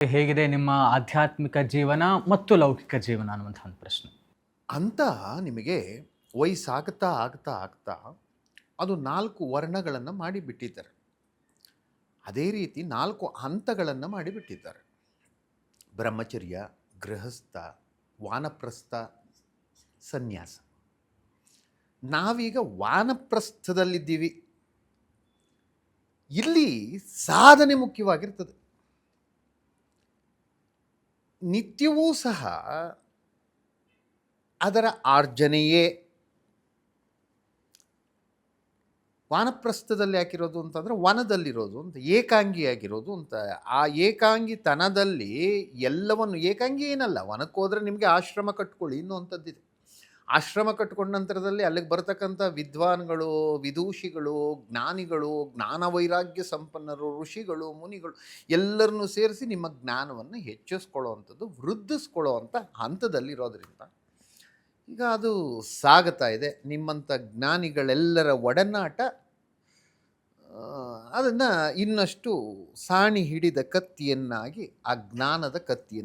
ಹೇಗಿದೆ ನಿಮ್ಮ ಆಧ್ಯಾತ್ಮಿಕ ಜೀವನ ಮತ್ತು ಲೌಕಿಕ ಜೀವನ ಅನ್ನುವಂಥ ಒಂದು ಪ್ರಶ್ನೆ. ಅಂತ ನಿಮಗೆ ವಯಸ್ಸಾಗ್ತಾ ಆಗ್ತಾ ಆಗ್ತಾ ಅದು 4 ವರ್ಣಗಳನ್ನು ಮಾಡಿಬಿಟ್ಟಿದ್ದಾರೆ. ಅದೇ ರೀತಿ 4 ಹಂತಗಳನ್ನು ಮಾಡಿಬಿಟ್ಟಿದ್ದಾರೆ. ಬ್ರಹ್ಮಚರ್ಯ, ಗೃಹಸ್ಥ, ವಾನಪ್ರಸ್ಥ, ಸನ್ಯಾಸ. ನಾವೀಗ ವಾನಪ್ರಸ್ಥದಲ್ಲಿದ್ದೀವಿ. ಇಲ್ಲಿ ಸಾಧನೆ ಮುಖ್ಯವಾಗಿರ್ತದೆ. ನಿತ್ಯವೂ ಸಹ ಅದರ ಆರ್ಜನೆಯೇ. ವಾನಪ್ರಸ್ಥದಲ್ಲಿ ಯಾಕಿರೋದು ಅಂತಂದರೆ ವನದಲ್ಲಿರೋದು ಅಂತ, ಏಕಾಂಗಿಯಾಗಿರೋದು ಅಂತ. ಆ ಏಕಾಂಗಿತನದಲ್ಲಿ ಎಲ್ಲವನ್ನು, ಏಕಾಂಗಿ ಏನಲ್ಲ, ವನಕ್ಕೆ ಹೋದರೆ ನಿಮಗೆ ಆಶ್ರಮ ಕಟ್ಕೊಳ್ಳಿ ಇನ್ನುವಂಥದ್ದಿದೆ. ಆಶ್ರಮ ಕಟ್ಕೊಂಡ ನಂತರದಲ್ಲಿ ಅಲ್ಲಿಗೆ ಬರ್ತಕ್ಕಂಥ ವಿದ್ವಾನ್ಗಳು, ವಿದೂಷಿಗಳು, ಜ್ಞಾನಿಗಳು, ಜ್ಞಾನ ವೈರಾಗ್ಯ ಸಂಪನ್ನರು, ಋಷಿಗಳು, ಮುನಿಗಳು ಎಲ್ಲರನ್ನೂ ಸೇರಿಸಿ ನಿಮ್ಮ ಜ್ಞಾನವನ್ನು ಹೆಚ್ಚಿಸ್ಕೊಳ್ಳೋ ಅಂಥದ್ದು, ವೃದ್ಧಿಸ್ಕೊಳ್ಳೋ ಅಂಥ ಹಂತದಲ್ಲಿರೋದ್ರಿಂದ ಈಗ ಅದು ಸಾಗುತ್ತಾ ಇದೆ. ನಿಮ್ಮಂಥ ಜ್ಞಾನಿಗಳೆಲ್ಲರ ಒಡನಾಟ ಅದನ್ನು ಇನ್ನಷ್ಟು ಸಾಣಿ ಹಿಡಿದ ಕತ್ತಿಯನ್ನಾಗಿ, ಆ ಜ್ಞಾನದ ಕತ್ತಿಯನ್ನು